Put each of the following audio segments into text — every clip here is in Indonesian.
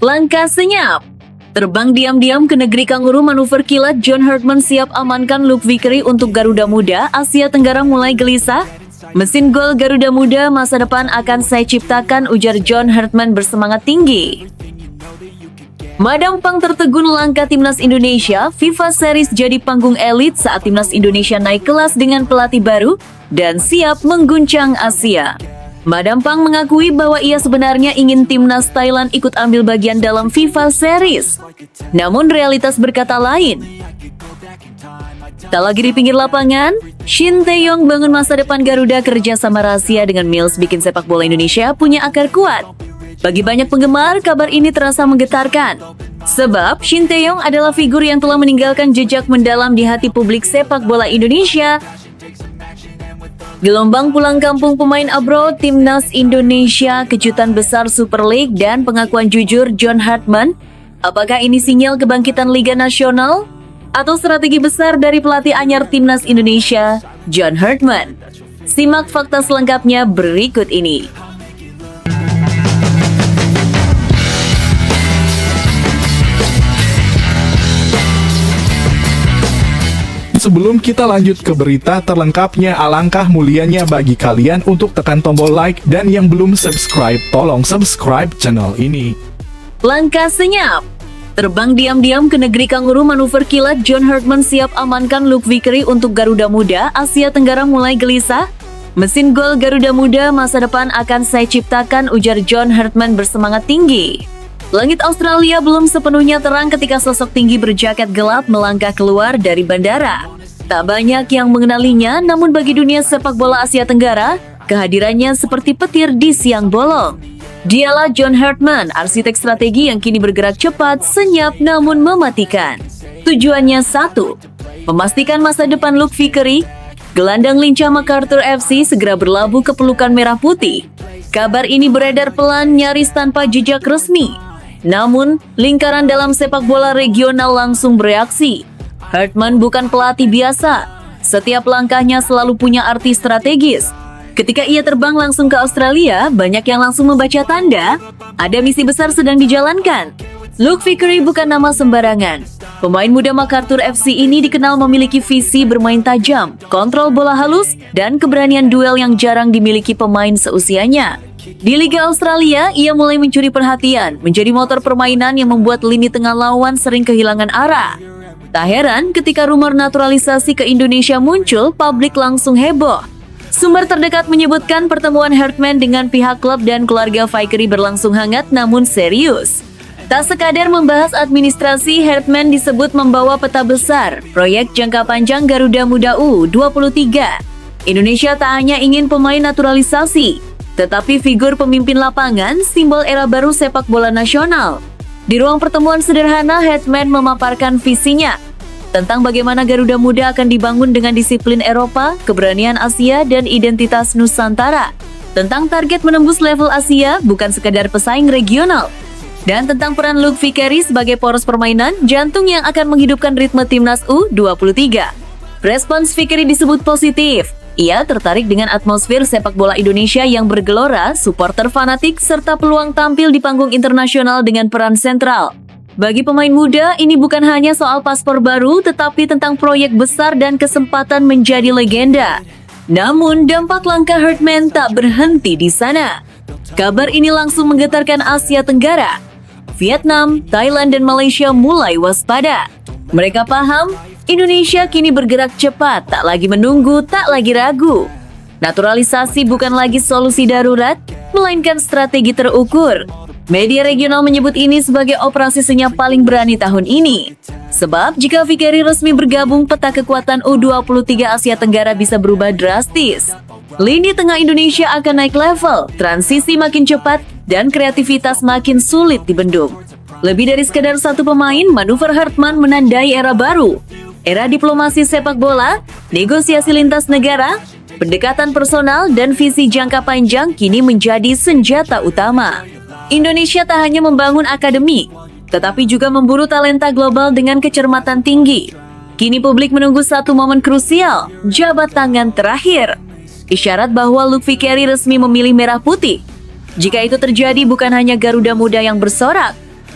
Langkah senyap. Terbang diam-diam ke negeri kanguru, manuver kilat John Hartman siap amankan Luke Vickery untuk Garuda Muda. Asia Tenggara mulai gelisah. Mesin gol Garuda Muda masa depan akan saya ciptakan, ujar John Hartman bersemangat tinggi. Madam Pang tertegun langkah timnas Indonesia. FIFA Series jadi panggung elit saat timnas Indonesia naik kelas dengan pelatih baru dan siap mengguncang Asia. Madam Pang mengakui bahwa ia sebenarnya ingin timnas Thailand ikut ambil bagian dalam FIFA Series. Namun realitas berkata lain. Tak lagi di pinggir lapangan, Shin Tae-yong bangun masa depan Garuda kerja sama rahasia dengan Mills bikin sepak bola Indonesia punya akar kuat. Bagi banyak penggemar, kabar ini terasa menggetarkan. Sebab Shin Tae-yong adalah figur yang telah meninggalkan jejak mendalam di hati publik sepak bola Indonesia. Gelombang pulang kampung pemain abroad timnas Indonesia, kejutan besar Super League, dan pengakuan jujur John Hartman. Apakah ini sinyal kebangkitan Liga Nasional? Atau strategi besar dari pelatih anyar timnas Indonesia, John Hartman? Simak fakta selengkapnya berikut ini. Sebelum kita lanjut ke berita terlengkapnya, alangkah mulianya bagi kalian untuk tekan tombol like, dan yang belum subscribe, tolong subscribe channel ini. Langkah senyap. Terbang diam-diam ke negeri kanguru, manuver kilat John Hartman siap amankan Luke Vickery untuk Garuda Muda. Asia Tenggara mulai gelisah. Mesin gol Garuda Muda masa depan akan saya ciptakan, ujar John Hartman bersemangat tinggi. Langit Australia belum sepenuhnya terang ketika sosok tinggi berjaket gelap melangkah keluar dari bandara. Tak banyak yang mengenalinya, namun bagi dunia sepak bola Asia Tenggara, kehadirannya seperti petir di siang bolong. Dialah John Hartman, arsitek strategi yang kini bergerak cepat, senyap namun mematikan. Tujuannya satu, memastikan masa depan Luke Vickery. Gelandang lincah MacArthur FC segera berlabuh ke pelukan merah putih. Kabar ini beredar pelan, nyaris tanpa jejak resmi. Namun, lingkaran dalam sepak bola regional langsung bereaksi. Hartman bukan pelatih biasa. Setiap langkahnya selalu punya arti strategis. Ketika ia terbang langsung ke Australia, banyak yang langsung membaca tanda ada misi besar sedang dijalankan. Luke Vickery bukan nama sembarangan. Pemain muda MacArthur FC ini dikenal memiliki visi bermain tajam, kontrol bola halus, dan keberanian duel yang jarang dimiliki pemain seusianya. Di Liga Australia, ia mulai mencuri perhatian, menjadi motor permainan yang membuat lini tengah lawan sering kehilangan arah. Tak heran ketika rumor naturalisasi ke Indonesia muncul, publik langsung heboh. Sumber terdekat menyebutkan pertemuan Hartman dengan pihak klub dan keluarga Vickery berlangsung hangat namun serius. Tak sekadar membahas administrasi, Hartman disebut membawa peta besar, proyek jangka panjang Garuda Muda U23. Indonesia tak hanya ingin pemain naturalisasi, tetapi figur pemimpin lapangan, simbol era baru sepak bola nasional. Di ruang pertemuan sederhana, Hartman memaparkan visinya tentang bagaimana Garuda Muda akan dibangun dengan disiplin Eropa, keberanian Asia, dan identitas Nusantara. Tentang target menembus level Asia, bukan sekadar pesaing regional. Dan tentang peran Luke Vickery sebagai poros permainan, jantung yang akan menghidupkan ritme timnas U23. Respons Vickery disebut positif. Ia tertarik dengan atmosfer sepak bola Indonesia yang bergelora, supporter fanatik, serta peluang tampil di panggung internasional dengan peran sentral. Bagi pemain muda, ini bukan hanya soal paspor baru, tetapi tentang proyek besar dan kesempatan menjadi legenda. Namun, dampak langkah Hartman tak berhenti di sana. Kabar ini langsung menggetarkan Asia Tenggara. Vietnam, Thailand, dan Malaysia mulai waspada. Mereka paham, Indonesia kini bergerak cepat, tak lagi menunggu, tak lagi ragu. Naturalisasi bukan lagi solusi darurat, melainkan strategi terukur. Media regional menyebut ini sebagai operasi senyap paling berani tahun ini. Sebab jika Vickery resmi bergabung, peta kekuatan U23 Asia Tenggara bisa berubah drastis. Lini tengah Indonesia akan naik level, transisi makin cepat, dan kreativitas makin sulit dibendung. Lebih dari sekedar satu pemain, manuver Hartman menandai era baru. Era diplomasi sepak bola, negosiasi lintas negara, pendekatan personal, dan visi jangka panjang kini menjadi senjata utama. Indonesia tak hanya membangun akademi, tetapi juga memburu talenta global dengan kecermatan tinggi. Kini publik menunggu satu momen krusial, jabat tangan terakhir. Isyarat bahwa Luke Vickery resmi memilih merah putih. Jika itu terjadi, bukan hanya Garuda Muda yang bersorak,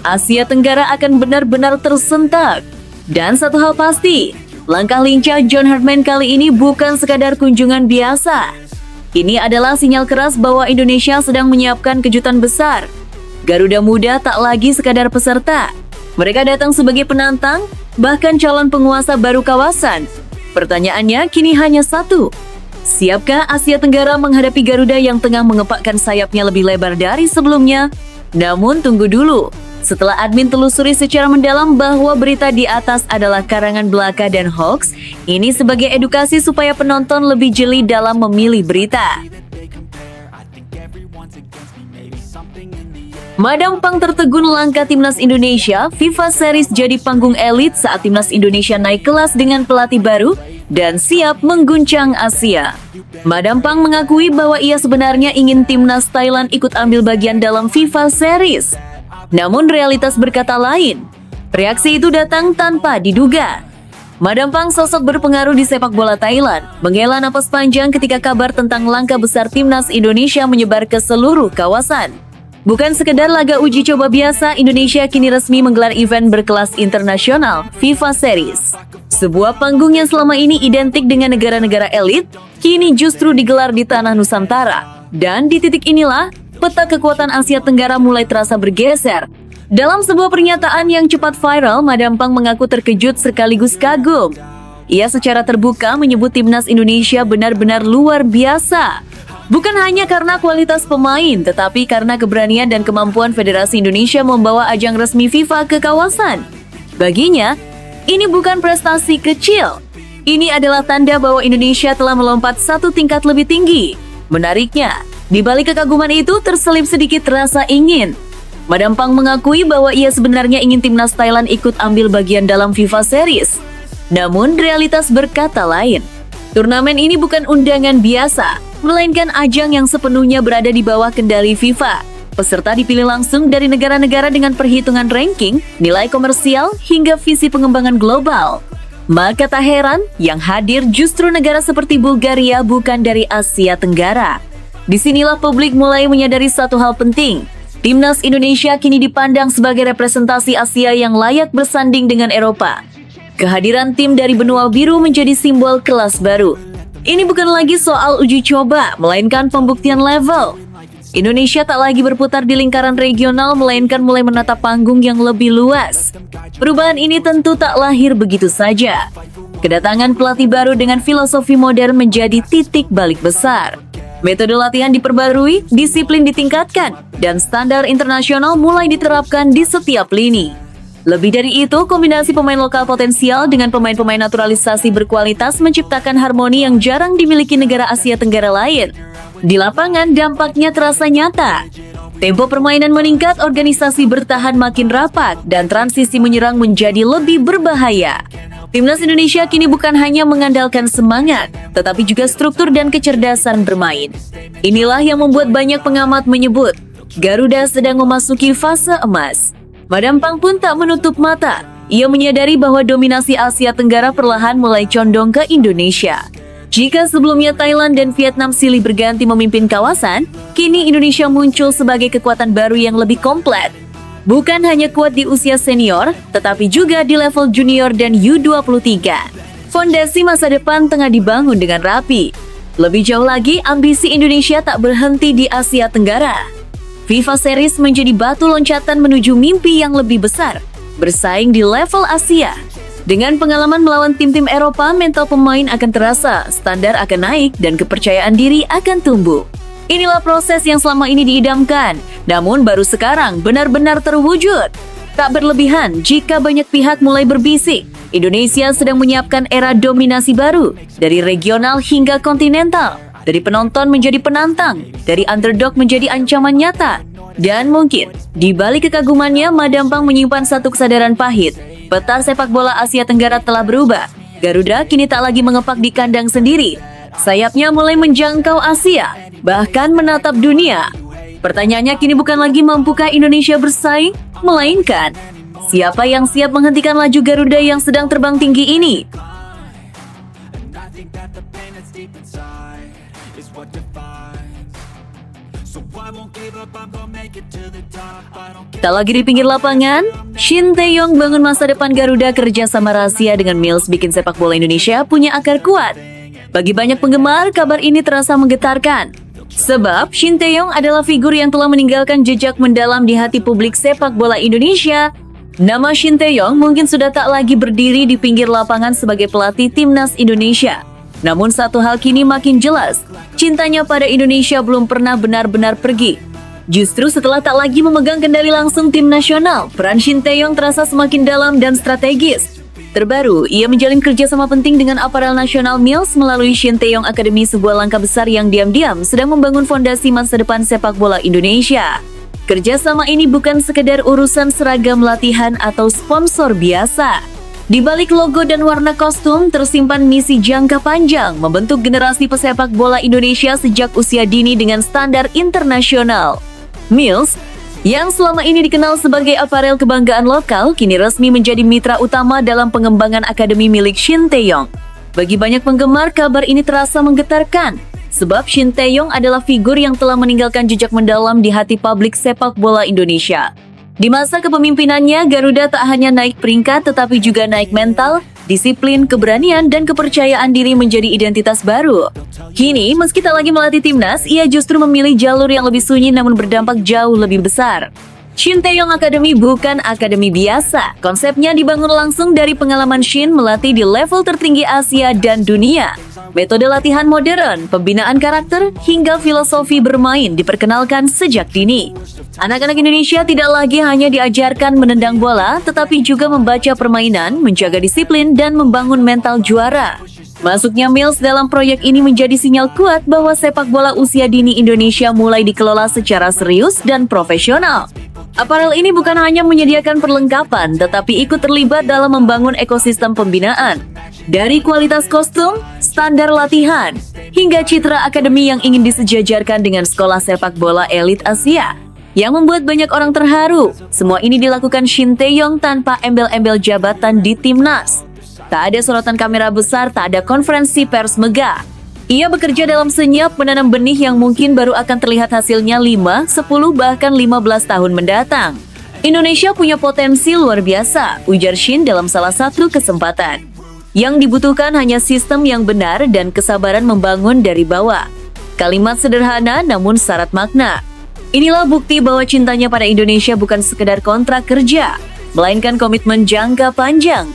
Asia Tenggara akan benar-benar tersentak. Dan satu hal pasti, langkah lincah John Herdman kali ini bukan sekadar kunjungan biasa. Ini adalah sinyal keras bahwa Indonesia sedang menyiapkan kejutan besar. Garuda Muda tak lagi sekadar peserta. Mereka datang sebagai penantang, bahkan calon penguasa baru kawasan. Pertanyaannya kini hanya satu. Siapkah Asia Tenggara menghadapi Garuda yang tengah mengepakkan sayapnya lebih lebar dari sebelumnya? Namun tunggu dulu. Setelah admin telusuri secara mendalam bahwa berita di atas adalah karangan belaka dan hoax, ini sebagai edukasi supaya penonton lebih jeli dalam memilih berita. Madam Pang tertegun langkah Timnas Indonesia, FIFA Series jadi panggung elit saat Timnas Indonesia naik kelas dengan pelatih baru dan siap mengguncang Asia. Madam Pang mengakui bahwa ia sebenarnya ingin Timnas Thailand ikut ambil bagian dalam FIFA Series. Namun realitas berkata lain. Reaksi itu datang tanpa diduga. Madam Pang sosok berpengaruh di sepak bola Thailand, menghela napas panjang ketika kabar tentang langkah besar Timnas Indonesia menyebar ke seluruh kawasan. Bukan sekedar laga uji coba biasa, Indonesia kini resmi menggelar event berkelas internasional, FIFA Series. Sebuah panggung yang selama ini identik dengan negara-negara elit, kini justru digelar di tanah Nusantara. Dan di titik inilah, peta kekuatan Asia Tenggara mulai terasa bergeser. Dalam sebuah pernyataan yang cepat viral, Madam Pang mengaku terkejut sekaligus kagum. Ia secara terbuka menyebut Timnas Indonesia benar-benar luar biasa. Bukan hanya karena kualitas pemain, tetapi karena keberanian dan kemampuan Federasi Indonesia membawa ajang resmi FIFA ke kawasan. Baginya, ini bukan prestasi kecil. Ini adalah tanda bahwa Indonesia telah melompat satu tingkat lebih tinggi. Menariknya, di balik kekaguman itu terselip sedikit rasa ingin. Madam Pang mengakui bahwa ia sebenarnya ingin Timnas Thailand ikut ambil bagian dalam FIFA Series. Namun, realitas berkata lain. Turnamen ini bukan undangan biasa, melainkan ajang yang sepenuhnya berada di bawah kendali FIFA. Peserta dipilih langsung dari negara-negara dengan perhitungan ranking, nilai komersial, hingga visi pengembangan global. Maka tak heran, yang hadir justru negara seperti Bulgaria bukan dari Asia Tenggara. Disinilah publik mulai menyadari satu hal penting. Timnas Indonesia kini dipandang sebagai representasi Asia yang layak bersanding dengan Eropa. Kehadiran tim dari benua biru menjadi simbol kelas baru. Ini bukan lagi soal uji coba, melainkan pembuktian level. Indonesia tak lagi berputar di lingkaran regional, melainkan mulai menatap panggung yang lebih luas. Perubahan ini tentu tak lahir begitu saja. Kedatangan pelatih baru dengan filosofi modern menjadi titik balik besar. Metode latihan diperbarui, disiplin ditingkatkan, dan standar internasional mulai diterapkan di setiap lini. Lebih dari itu, kombinasi pemain lokal potensial dengan pemain-pemain naturalisasi berkualitas menciptakan harmoni yang jarang dimiliki negara Asia Tenggara lain. Di lapangan, dampaknya terasa nyata. Tempo permainan meningkat, organisasi bertahan makin rapat, dan transisi menyerang menjadi lebih berbahaya. Timnas Indonesia kini bukan hanya mengandalkan semangat, tetapi juga struktur dan kecerdasan bermain. Inilah yang membuat banyak pengamat menyebut, Garuda sedang memasuki fase emas. Madam Pang pun tak menutup mata. Ia menyadari bahwa dominasi Asia Tenggara perlahan mulai condong ke Indonesia. Jika sebelumnya Thailand dan Vietnam silih berganti memimpin kawasan, kini Indonesia muncul sebagai kekuatan baru yang lebih komplit. Bukan hanya kuat di usia senior, tetapi juga di level junior dan U23. Fondasi masa depan tengah dibangun dengan rapi. Lebih jauh lagi, ambisi Indonesia tak berhenti di Asia Tenggara. FIFA Series menjadi batu loncatan menuju mimpi yang lebih besar, bersaing di level Asia. Dengan pengalaman melawan tim-tim Eropa, mental pemain akan terasa, standar akan naik, dan kepercayaan diri akan tumbuh. Inilah proses yang selama ini diidamkan, namun baru sekarang benar-benar terwujud. Tak berlebihan jika banyak pihak mulai berbisik. Indonesia sedang menyiapkan era dominasi baru, dari regional hingga kontinental. Dari penonton menjadi penantang, dari underdog menjadi ancaman nyata. Dan mungkin, di balik kekagumannya, Madam Pang menyimpan satu kesadaran pahit. Peta sepak bola Asia Tenggara telah berubah. Garuda kini tak lagi mengepak di kandang sendiri. Sayapnya mulai menjangkau Asia, bahkan menatap dunia. Pertanyaannya kini bukan lagi mampukah Indonesia bersaing, melainkan siapa yang siap menghentikan laju Garuda yang sedang terbang tinggi ini. Tak lagi di pinggir lapangan, Shin Tae-yong bangun masa depan Garuda kerja sama rahasia dengan Mills bikin sepak bola Indonesia punya akar kuat. Bagi banyak penggemar, kabar ini terasa menggetarkan. Sebab Shin Tae-yong adalah figur yang telah meninggalkan jejak mendalam di hati publik sepak bola Indonesia. Nama Shin Tae-yong mungkin sudah tak lagi berdiri di pinggir lapangan sebagai pelatih timnas Indonesia. Namun satu hal kini makin jelas, cintanya pada Indonesia belum pernah benar-benar pergi. Justru setelah tak lagi memegang kendali langsung tim nasional, peran Shin Tae-yong terasa semakin dalam dan strategis. Terbaru, ia menjalin kerjasama penting dengan aparel nasional Mills melalui Shin Tae-yong Academy, sebuah langkah besar yang diam-diam sedang membangun fondasi masa depan sepak bola Indonesia. Kerjasama ini bukan sekedar urusan seragam latihan atau sponsor biasa. Di balik logo dan warna kostum tersimpan misi jangka panjang membentuk generasi pesepak bola Indonesia sejak usia dini dengan standar internasional. Mills, yang selama ini dikenal sebagai aparel kebanggaan lokal, kini resmi menjadi mitra utama dalam pengembangan akademi milik Shin Tae-yong. Bagi banyak penggemar, kabar ini terasa menggetarkan, sebab Shin Tae-yong adalah figur yang telah meninggalkan jejak mendalam di hati publik sepak bola Indonesia. Di masa kepemimpinannya, Garuda tak hanya naik peringkat tetapi juga naik mental, disiplin, keberanian, dan kepercayaan diri menjadi identitas baru. Kini, meski tak lagi melatih timnas, ia justru memilih jalur yang lebih sunyi namun berdampak jauh lebih besar. Shin Tae-yong Academy bukan akademi biasa. Konsepnya dibangun langsung dari pengalaman Shin melatih di level tertinggi Asia dan dunia. Metode latihan modern, pembinaan karakter, hingga filosofi bermain diperkenalkan sejak dini. Anak-anak Indonesia tidak lagi hanya diajarkan menendang bola, tetapi juga membaca permainan, menjaga disiplin, dan membangun mental juara. Masuknya Mills dalam proyek ini menjadi sinyal kuat bahwa sepak bola usia dini Indonesia mulai dikelola secara serius dan profesional. Aparel ini bukan hanya menyediakan perlengkapan, tetapi ikut terlibat dalam membangun ekosistem pembinaan. Dari kualitas kostum, standar latihan, hingga citra akademi yang ingin disejajarkan dengan sekolah sepak bola elit Asia, yang membuat banyak orang terharu. Semua ini dilakukan Shin Tae-yong tanpa embel-embel jabatan di timnas. Tak ada sorotan kamera besar, tak ada konferensi pers megah. Ia bekerja dalam senyap menanam benih yang mungkin baru akan terlihat hasilnya 5, 10, bahkan 15 tahun mendatang. Indonesia punya potensi luar biasa, ujar Shin dalam salah satu kesempatan. Yang dibutuhkan hanya sistem yang benar dan kesabaran membangun dari bawah. Kalimat sederhana namun syarat makna. Inilah bukti bahwa cintanya pada Indonesia bukan sekedar kontrak kerja, melainkan komitmen jangka panjang.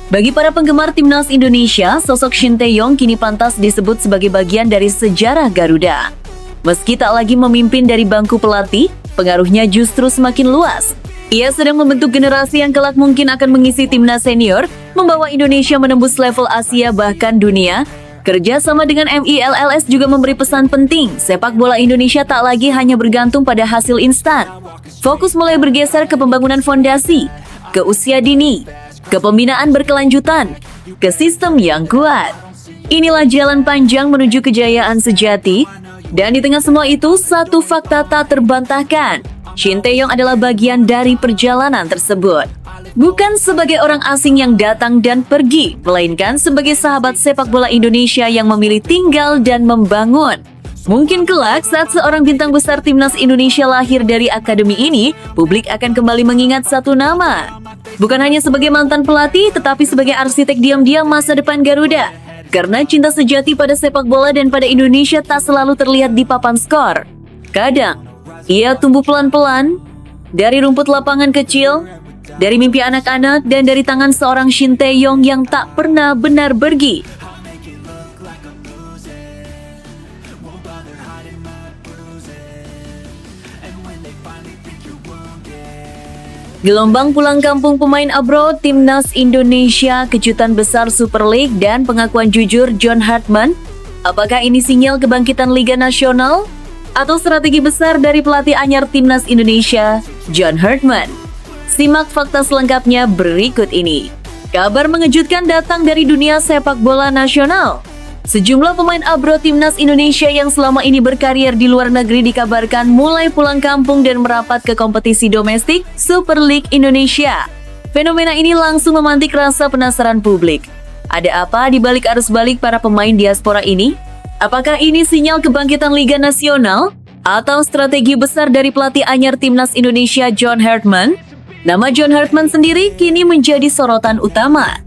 Bagi para penggemar timnas Indonesia, sosok Shin Tae-yong kini pantas disebut sebagai bagian dari sejarah Garuda. Meski tak lagi memimpin dari bangku pelatih, pengaruhnya justru semakin luas. Ia sedang membentuk generasi yang kelak mungkin akan mengisi timnas senior, membawa Indonesia menembus level Asia bahkan dunia. Kerja sama dengan MILLS juga memberi pesan penting, sepak bola Indonesia tak lagi hanya bergantung pada hasil instan. Fokus mulai bergeser ke pembangunan fondasi, ke usia dini, ke pembinaan berkelanjutan, ke sistem yang kuat. Inilah jalan panjang menuju kejayaan sejati. Dan di tengah semua itu, satu fakta tak terbantahkan. Shin Tae-yong adalah bagian dari perjalanan tersebut. Bukan sebagai orang asing yang datang dan pergi, melainkan sebagai sahabat sepak bola Indonesia yang memilih tinggal dan membangun. Mungkin kelak saat seorang bintang besar timnas Indonesia lahir dari akademi ini, publik akan kembali mengingat satu nama. Bukan hanya sebagai mantan pelatih, tetapi sebagai arsitek diam-diam masa depan Garuda. Karena cinta sejati pada sepak bola dan pada Indonesia tak selalu terlihat di papan skor. Kadang, ia tumbuh pelan-pelan, dari rumput lapangan kecil, dari mimpi anak-anak, dan dari tangan seorang Shin Tae-yong yang tak pernah benar pergi. Gelombang pulang kampung pemain abroad timnas Indonesia, kejutan besar Super League, dan pengakuan jujur John Hartman. Apakah ini sinyal kebangkitan Liga Nasional? Atau strategi besar dari pelatih anyar timnas Indonesia, John Hartman? Simak fakta selengkapnya berikut ini. Kabar mengejutkan datang dari dunia sepak bola nasional. Sejumlah pemain abroad timnas Indonesia yang selama ini berkarir di luar negeri dikabarkan mulai pulang kampung dan merapat ke kompetisi domestik Super League Indonesia. Fenomena ini langsung memantik rasa penasaran publik. Ada apa di balik arus balik para pemain diaspora ini? Apakah ini sinyal kebangkitan Liga Nasional? Atau strategi besar dari pelatih anyar Timnas Indonesia John Hartman? Nama John Hartman sendiri kini menjadi sorotan utama.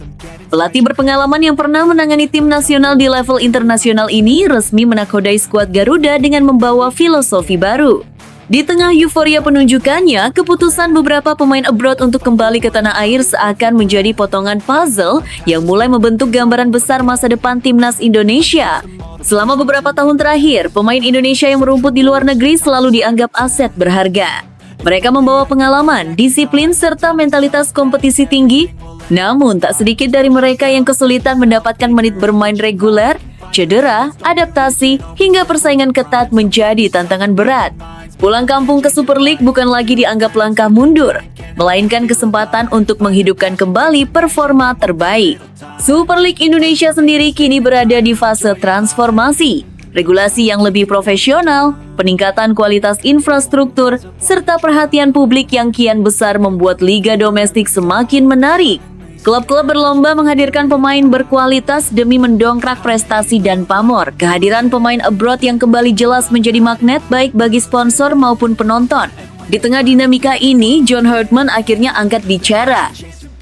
Pelatih berpengalaman yang pernah menangani tim nasional di level internasional ini resmi menakodai skuad Garuda dengan membawa filosofi baru. Di tengah euforia penunjukannya, keputusan beberapa pemain abroad untuk kembali ke tanah air seakan menjadi potongan puzzle yang mulai membentuk gambaran besar masa depan Timnas Indonesia. Selama beberapa tahun terakhir, pemain Indonesia yang merumput di luar negeri selalu dianggap aset berharga. Mereka membawa pengalaman, disiplin, serta mentalitas kompetisi tinggi. Namun, tak sedikit dari mereka yang kesulitan mendapatkan menit bermain reguler, cedera, adaptasi, hingga persaingan ketat menjadi tantangan berat. Pulang kampung ke Super League bukan lagi dianggap langkah mundur, melainkan kesempatan untuk menghidupkan kembali performa terbaik. Super League Indonesia sendiri kini berada di fase transformasi. Regulasi yang lebih profesional, peningkatan kualitas infrastruktur, serta perhatian publik yang kian besar membuat liga domestik semakin menarik. Klub-klub berlomba menghadirkan pemain berkualitas demi mendongkrak prestasi dan pamor. Kehadiran pemain abroad yang kembali jelas menjadi magnet baik bagi sponsor maupun penonton. Di tengah dinamika ini, John Hartman akhirnya angkat bicara.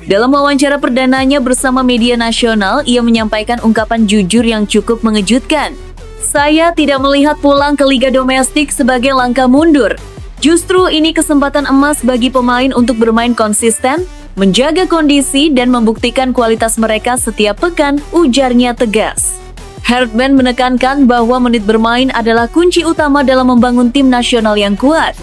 Dalam wawancara perdananya bersama media nasional, ia menyampaikan ungkapan jujur yang cukup mengejutkan. Saya tidak melihat pulang ke liga domestik sebagai langkah mundur. Justru ini kesempatan emas bagi pemain untuk bermain konsisten, menjaga kondisi, dan membuktikan kualitas mereka setiap pekan, ujarnya tegas. Hartman menekankan bahwa menit bermain adalah kunci utama dalam membangun tim nasional yang kuat.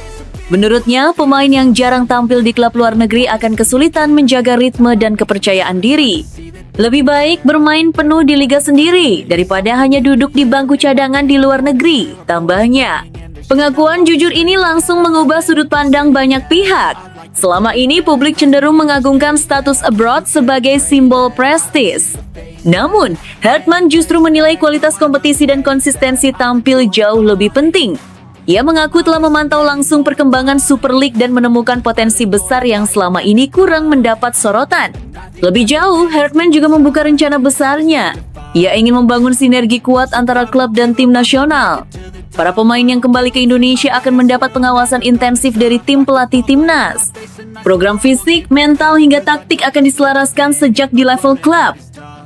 Menurutnya, pemain yang jarang tampil di klub luar negeri akan kesulitan menjaga ritme dan kepercayaan diri. Lebih baik bermain penuh di liga sendiri daripada hanya duduk di bangku cadangan di luar negeri, tambahnya. Pengakuan jujur ini langsung mengubah sudut pandang banyak pihak. Selama ini publik cenderung mengagungkan status abroad sebagai simbol prestis. Namun, Hartman justru menilai kualitas kompetisi dan konsistensi tampil jauh lebih penting. Ia mengaku telah memantau langsung perkembangan Super League dan menemukan potensi besar yang selama ini kurang mendapat sorotan. Lebih jauh, Hartman juga membuka rencana besarnya. Ia ingin membangun sinergi kuat antara klub dan tim nasional. Para pemain yang kembali ke Indonesia akan mendapat pengawasan intensif dari tim pelatih timnas. Program fisik, mental, hingga taktik akan diselaraskan sejak di level klub.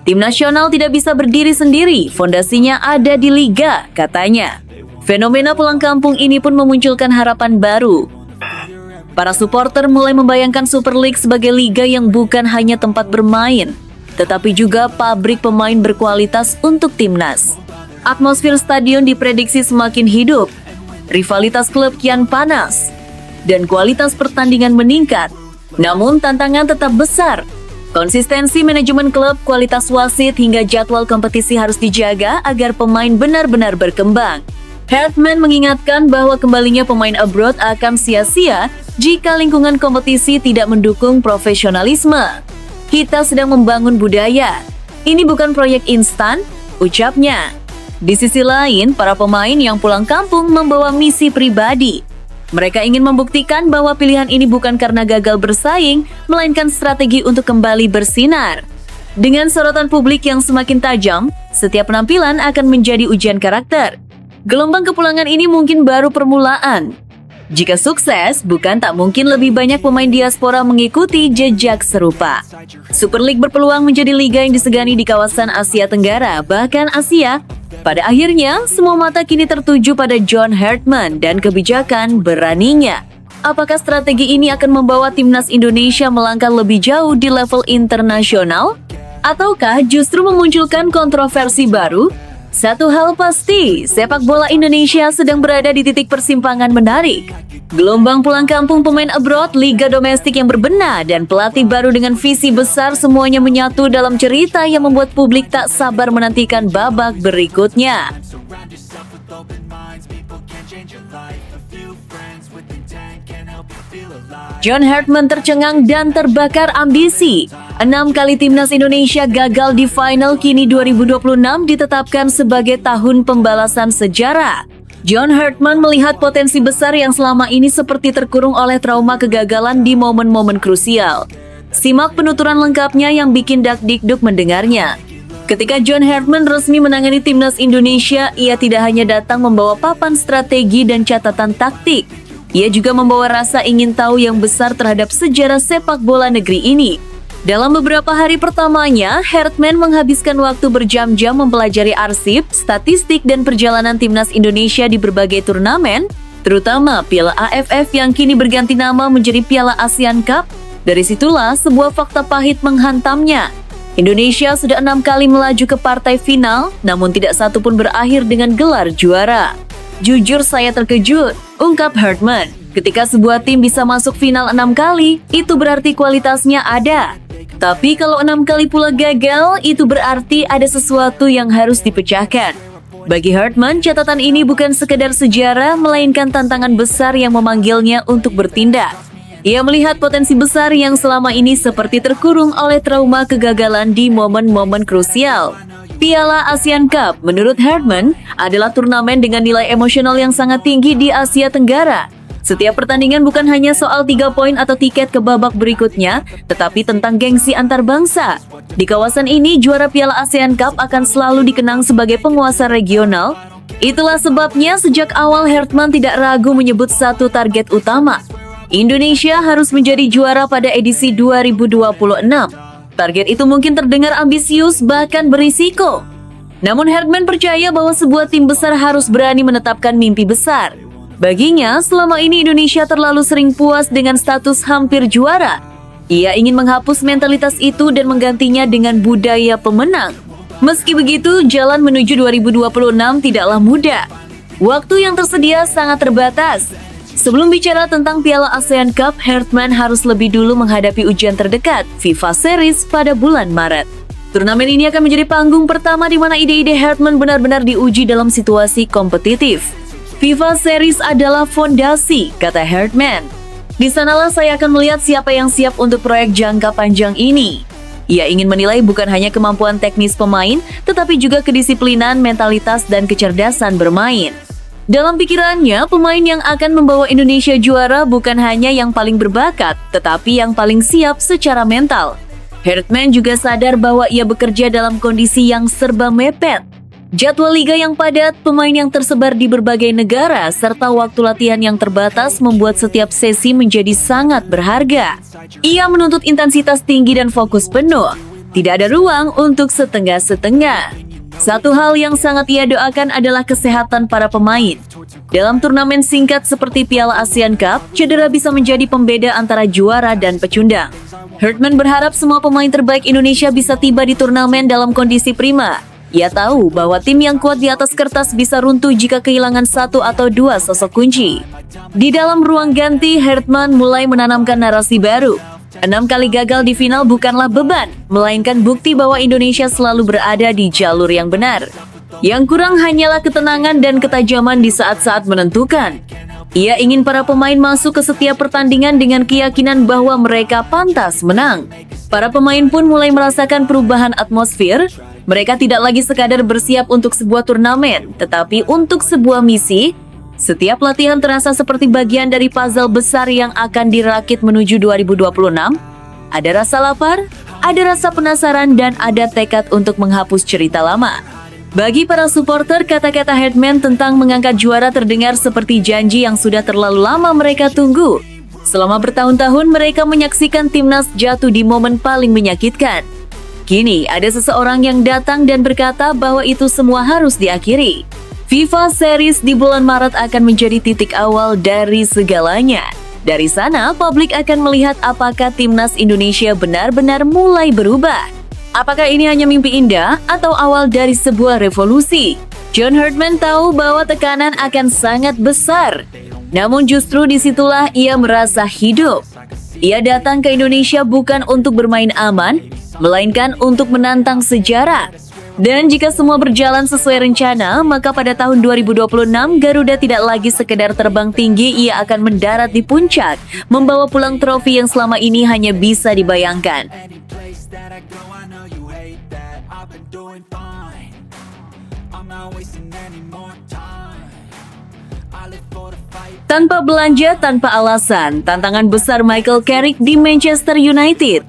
Tim nasional tidak bisa berdiri sendiri, fondasinya ada di liga, katanya. Fenomena pulang kampung ini pun memunculkan harapan baru. Para supporter mulai membayangkan Super League sebagai liga yang bukan hanya tempat bermain, tetapi juga pabrik pemain berkualitas untuk timnas. Atmosfer stadion diprediksi semakin hidup, rivalitas klub kian panas, dan kualitas pertandingan meningkat. Namun tantangan tetap besar. Konsistensi manajemen klub, kualitas wasit, hingga jadwal kompetisi harus dijaga agar pemain benar-benar berkembang. Hartman mengingatkan bahwa kembalinya pemain abroad akan sia-sia jika lingkungan kompetisi tidak mendukung profesionalisme. Kita sedang membangun budaya. Ini bukan proyek instan, ucapnya. Di sisi lain, para pemain yang pulang kampung membawa misi pribadi. Mereka ingin membuktikan bahwa pilihan ini bukan karena gagal bersaing, melainkan strategi untuk kembali bersinar. Dengan sorotan publik yang semakin tajam, setiap penampilan akan menjadi ujian karakter. Gelombang kepulangan ini mungkin baru permulaan. Jika sukses, bukan tak mungkin lebih banyak pemain diaspora mengikuti jejak serupa. Super League berpeluang menjadi liga yang disegani di kawasan Asia Tenggara, bahkan Asia. Pada akhirnya, semua mata kini tertuju pada John Hartman dan kebijakan beraninya. Apakah strategi ini akan membawa timnas Indonesia melangkah lebih jauh di level internasional? Ataukah justru memunculkan kontroversi baru? Satu hal pasti, sepak bola Indonesia sedang berada di titik persimpangan menarik. Gelombang pulang kampung pemain abroad, liga domestik yang berbenah, dan pelatih baru dengan visi besar semuanya menyatu dalam cerita yang membuat publik tak sabar menantikan babak berikutnya. John Hartman tercengang dan terbakar ambisi. 6 kali timnas Indonesia gagal di final, kini 2026 ditetapkan sebagai tahun pembalasan sejarah. John Hartman melihat potensi besar yang selama ini seperti terkurung oleh trauma kegagalan di momen-momen krusial. Simak penuturan lengkapnya yang bikin dakdikduk mendengarnya. Ketika John Herdman resmi menangani timnas Indonesia, ia tidak hanya datang membawa papan strategi dan catatan taktik. Ia juga membawa rasa ingin tahu yang besar terhadap sejarah sepak bola negeri ini. Dalam beberapa hari pertamanya, Herdman menghabiskan waktu berjam-jam mempelajari arsip, statistik, dan perjalanan timnas Indonesia di berbagai turnamen, terutama Piala AFF yang kini berganti nama menjadi Piala ASEAN Cup. Dari situlah sebuah fakta pahit menghantamnya. Indonesia sudah 6 kali melaju ke partai final, namun tidak satu pun berakhir dengan gelar juara. Jujur saya terkejut, ungkap Herdman. Ketika sebuah tim bisa masuk final 6 kali, itu berarti kualitasnya ada. Tapi kalau 6 kali pula gagal, itu berarti ada sesuatu yang harus dipecahkan. Bagi Herdman, catatan ini bukan sekedar sejarah, melainkan tantangan besar yang memanggilnya untuk bertindak. Ia melihat potensi besar yang selama ini seperti terkurung oleh trauma kegagalan di momen-momen krusial. Piala ASEAN Cup, menurut Herdman, adalah turnamen dengan nilai emosional yang sangat tinggi di Asia Tenggara. Setiap pertandingan bukan hanya soal 3 poin atau tiket ke babak berikutnya, tetapi tentang gengsi antar bangsa. Di kawasan ini, juara Piala ASEAN Cup akan selalu dikenang sebagai penguasa regional. Itulah sebabnya sejak awal Herdman tidak ragu menyebut satu target utama. Indonesia harus menjadi juara pada edisi 2026. Target itu mungkin terdengar ambisius, bahkan berisiko. Namun Herdman percaya bahwa sebuah tim besar harus berani menetapkan mimpi besar. Baginya, selama ini Indonesia terlalu sering puas dengan status hampir juara. Ia ingin menghapus mentalitas itu dan menggantinya dengan budaya pemenang. Meski begitu, jalan menuju 2026 tidaklah mudah. Waktu yang tersedia sangat terbatas. Sebelum bicara tentang Piala ASEAN Cup, Herdman harus lebih dulu menghadapi ujian terdekat, FIFA Series pada bulan Maret. Turnamen ini akan menjadi panggung pertama di mana ide-ide Herdman benar-benar diuji dalam situasi kompetitif. FIFA Series adalah fondasi, kata Herdman. Di sanalah saya akan melihat siapa yang siap untuk proyek jangka panjang ini. Ia ingin menilai bukan hanya kemampuan teknis pemain, tetapi juga kedisiplinan, mentalitas, dan kecerdasan bermain. Dalam pikirannya, pemain yang akan membawa Indonesia juara bukan hanya yang paling berbakat, tetapi yang paling siap secara mental. Herdman juga sadar bahwa ia bekerja dalam kondisi yang serba mepet. Jadwal liga yang padat, pemain yang tersebar di berbagai negara, serta waktu latihan yang terbatas membuat setiap sesi menjadi sangat berharga. Ia menuntut intensitas tinggi dan fokus penuh. Tidak ada ruang untuk setengah-setengah. Satu hal yang sangat ia doakan adalah kesehatan para pemain. Dalam turnamen singkat seperti Piala ASEAN Cup, cedera bisa menjadi pembeda antara juara dan pecundang. Herdman berharap semua pemain terbaik Indonesia bisa tiba di turnamen dalam kondisi prima. Ia tahu bahwa tim yang kuat di atas kertas bisa runtuh jika kehilangan satu atau dua sosok kunci. Di dalam ruang ganti, Herdman mulai menanamkan narasi baru. 6 kali gagal di final bukanlah beban, melainkan bukti bahwa Indonesia selalu berada di jalur yang benar. Yang kurang hanyalah ketenangan dan ketajaman di saat-saat menentukan. Ia ingin para pemain masuk ke setiap pertandingan dengan keyakinan bahwa mereka pantas menang. Para pemain pun mulai merasakan perubahan atmosfer. Mereka tidak lagi sekadar bersiap untuk sebuah turnamen, tetapi untuk sebuah misi. Setiap latihan terasa seperti bagian dari puzzle besar yang akan dirakit menuju 2026. Ada rasa lapar, ada rasa penasaran, dan ada tekad untuk menghapus cerita lama. Bagi para supporter, kata-kata Herdman tentang mengangkat juara terdengar seperti janji yang sudah terlalu lama mereka tunggu. Selama bertahun-tahun mereka menyaksikan timnas jatuh di momen paling menyakitkan. Kini ada seseorang yang datang dan berkata bahwa itu semua harus diakhiri. FIFA Series di bulan Maret akan menjadi titik awal dari segalanya. Dari sana, publik akan melihat apakah timnas Indonesia benar-benar mulai berubah. Apakah ini hanya mimpi indah atau awal dari sebuah revolusi? John Herdman tahu bahwa tekanan akan sangat besar. Namun justru disitulah ia merasa hidup. Ia datang ke Indonesia bukan untuk bermain aman, melainkan untuk menantang sejarah. Dan jika semua berjalan sesuai rencana, maka pada tahun 2026 Garuda tidak lagi sekedar terbang tinggi, ia akan mendarat di puncak, membawa pulang trofi yang selama ini hanya bisa dibayangkan. Tanpa belanja, tanpa alasan, tantangan besar Michael Carrick di Manchester United.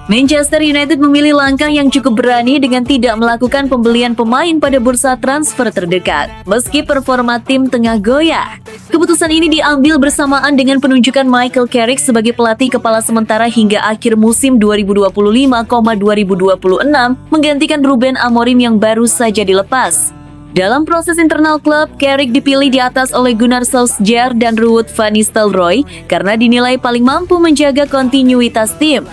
Manchester United memilih langkah yang cukup berani dengan tidak melakukan pembelian pemain pada bursa transfer terdekat, meski performa tim tengah goyah. Keputusan ini diambil bersamaan dengan penunjukan Michael Carrick sebagai pelatih kepala sementara hingga akhir musim 2025-2026 menggantikan Ruben Amorim yang baru saja dilepas. Dalam proses internal klub, Carrick dipilih di atas oleh Gunnar Solskjaer dan Ruud van Nistelrooy karena dinilai paling mampu menjaga kontinuitas tim.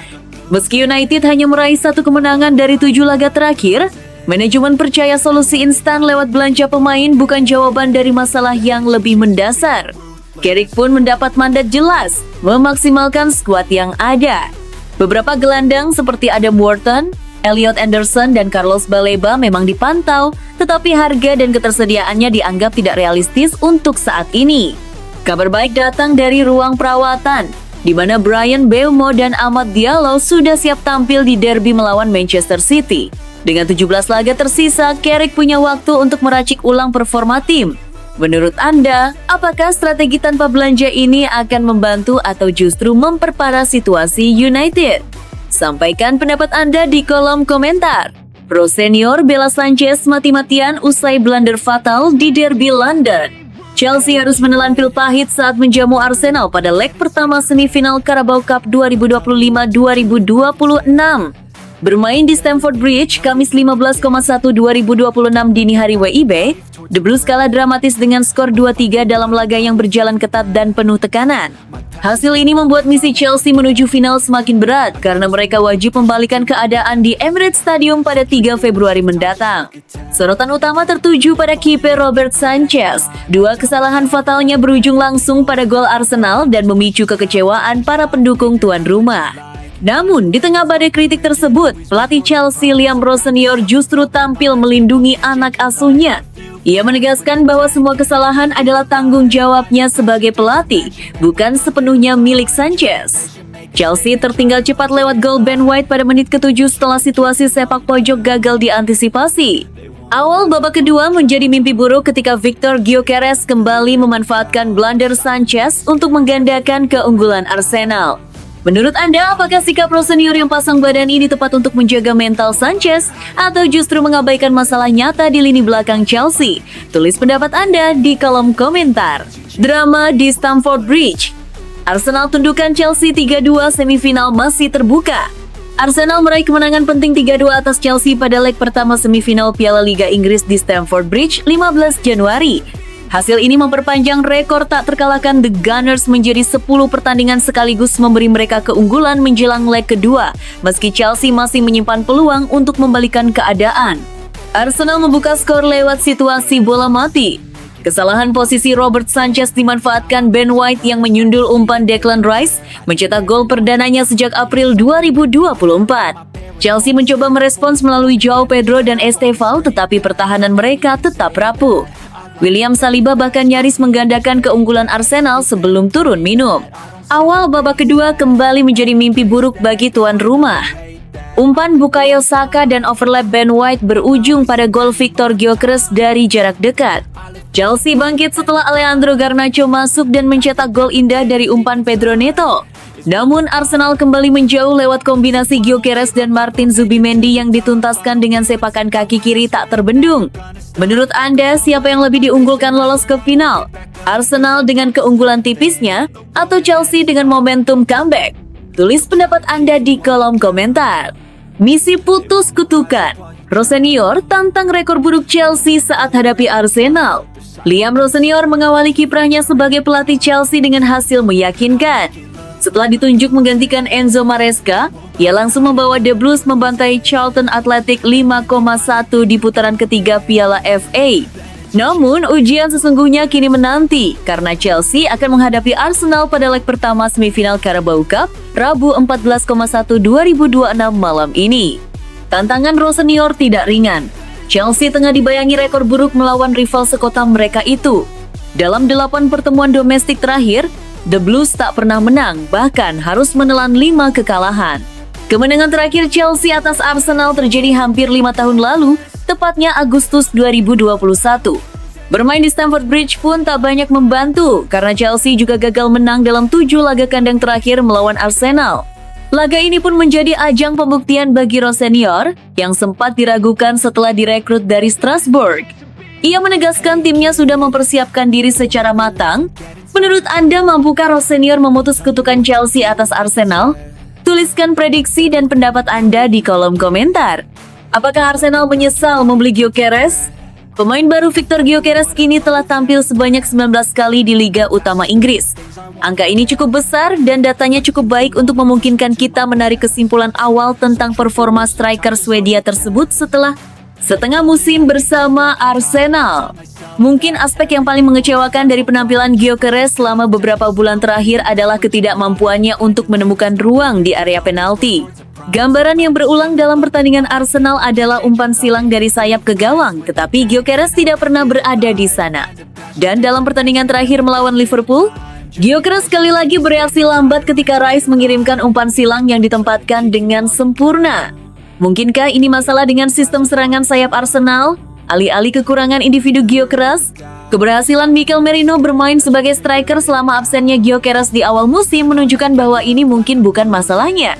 Meski United hanya meraih 1 kemenangan dari 7 laga terakhir, manajemen percaya solusi instan lewat belanja pemain bukan jawaban dari masalah yang lebih mendasar. Carrick pun mendapat mandat jelas, memaksimalkan skuad yang ada. Beberapa gelandang seperti Adam Wharton, Elliot Anderson, dan Carlos Baleba memang dipantau, tetapi harga dan ketersediaannya dianggap tidak realistis untuk saat ini. Kabar baik datang dari ruang perawatan, di mana Bryan Mbeumo dan Amad Diallo sudah siap tampil di derby melawan Manchester City. Dengan 17 laga tersisa, Carrick punya waktu untuk meracik ulang performa tim. Menurut Anda, apakah strategi tanpa belanja ini akan membantu atau justru memperparah situasi United? Sampaikan pendapat Anda di kolom komentar. Pro senior Bella Sanchez mati-matian usai blunder fatal di derby London. Chelsea harus menelan pil pahit saat menjamu Arsenal pada leg pertama semifinal Carabao Cup 2025-2026. Bermain di Stamford Bridge, Kamis 15,1/2026 dini hari WIB, The Blues kalah dramatis dengan skor 2-3 dalam laga yang berjalan ketat dan penuh tekanan. Hasil ini membuat misi Chelsea menuju final semakin berat karena mereka wajib membalikan keadaan di Emirates Stadium pada 3 Februari mendatang. Sorotan utama tertuju pada kiper Robert Sanchez. 2 kesalahan fatalnya berujung langsung pada gol Arsenal dan memicu kekecewaan para pendukung tuan rumah. Namun, di tengah badai kritik tersebut, pelatih Chelsea Liam Rowe Senior justru tampil melindungi anak asuhnya. Ia menegaskan bahwa semua kesalahan adalah tanggung jawabnya sebagai pelatih, bukan sepenuhnya milik Sanchez. Chelsea tertinggal cepat lewat gol Ben White pada menit ke-7 setelah situasi sepak pojok gagal diantisipasi. Awal babak kedua menjadi mimpi buruk ketika Victor Gyökeres kembali memanfaatkan blunder Sanchez untuk menggandakan keunggulan Arsenal. Menurut Anda, apakah sikap Rowe Senior yang pasang badan ini tepat untuk menjaga mental Sanchez atau justru mengabaikan masalah nyata di lini belakang Chelsea? Tulis pendapat Anda di kolom komentar. Drama di Stamford Bridge. Arsenal tundukkan Chelsea 3-2 semifinal masih terbuka. Arsenal meraih kemenangan penting 3-2 atas Chelsea pada leg pertama semifinal Piala Liga Inggris di Stamford Bridge 15 Januari. Hasil ini memperpanjang rekor tak terkalahkan The Gunners menjadi 10 pertandingan sekaligus memberi mereka keunggulan menjelang leg kedua, meski Chelsea masih menyimpan peluang untuk membalikan keadaan. Arsenal membuka skor lewat situasi bola mati. Kesalahan posisi Robert Sanchez dimanfaatkan Ben White yang menyundul umpan Declan Rice, mencetak gol perdananya sejak April 2024. Chelsea mencoba merespons melalui Joao Pedro dan Estevao, tetapi pertahanan mereka tetap rapuh. William Saliba bahkan nyaris menggandakan keunggulan Arsenal sebelum turun minum. Awal babak kedua kembali menjadi mimpi buruk bagi tuan rumah. Umpan Bukayo Saka dan overlap Ben White berujung pada gol Victor Gyökeres dari jarak dekat. Chelsea bangkit setelah Alejandro Garnacho masuk dan mencetak gol indah dari umpan Pedro Neto. Namun Arsenal kembali menjauh lewat kombinasi Gyökeres dan Martin Zubimendi yang dituntaskan dengan sepakan kaki kiri tak terbendung. Menurut Anda, siapa yang lebih diunggulkan lolos ke final? Arsenal dengan keunggulan tipisnya atau Chelsea dengan momentum comeback? Tulis pendapat Anda di kolom komentar. Misi putus kutukan. Rowe Senior tantang rekor buruk Chelsea saat hadapi Arsenal. Liam Rowe Senior mengawali kiprahnya sebagai pelatih Chelsea dengan hasil meyakinkan. Setelah ditunjuk menggantikan Enzo Maresca, ia langsung membawa The Blues membantai Charlton Athletic 5,1 di putaran ketiga Piala FA. Namun, ujian sesungguhnya kini menanti karena Chelsea akan menghadapi Arsenal pada leg pertama semifinal Carabao Cup Rabu 14,1/2026 malam ini. Tantangan Rowe Senior tidak ringan. Chelsea tengah dibayangi rekor buruk melawan rival sekota mereka itu. Dalam 8 pertemuan domestik terakhir, The Blues tak pernah menang, bahkan harus menelan 5 kekalahan. Kemenangan terakhir Chelsea atas Arsenal terjadi hampir 5 tahun lalu, tepatnya Agustus 2021. Bermain di Stamford Bridge pun tak banyak membantu, karena Chelsea juga gagal menang dalam 7 laga kandang terakhir melawan Arsenal. Laga ini pun menjadi ajang pembuktian bagi Rosenior yang sempat diragukan setelah direkrut dari Strasbourg. Ia menegaskan timnya sudah mempersiapkan diri secara matang. Menurut Anda, mampukah Rosenior memutus kutukan Chelsea atas Arsenal? Tuliskan prediksi dan pendapat Anda di kolom komentar. Apakah Arsenal menyesal membeli Gyökeres? Pemain baru Victor Gyökeres kini telah tampil sebanyak 19 kali di Liga Utama Inggris. Angka ini cukup besar dan datanya cukup baik untuk memungkinkan kita menarik kesimpulan awal tentang performa striker Swedia tersebut setelah setengah musim bersama Arsenal. Mungkin aspek yang paling mengecewakan dari penampilan Gyökeres selama beberapa bulan terakhir adalah ketidakmampuannya untuk menemukan ruang di area penalti. Gambaran yang berulang dalam pertandingan Arsenal adalah umpan silang dari sayap ke gawang, tetapi Gyökeres tidak pernah berada di sana. Dan dalam pertandingan terakhir melawan Liverpool, Gyökeres sekali lagi bereaksi lambat ketika Rice mengirimkan umpan silang yang ditempatkan dengan sempurna. Mungkinkah ini masalah dengan sistem serangan sayap Arsenal? Alih-alih kekurangan individu Gyökeres, keberhasilan Mikel Merino bermain sebagai striker selama absennya Gyökeres di awal musim menunjukkan bahwa ini mungkin bukan masalahnya.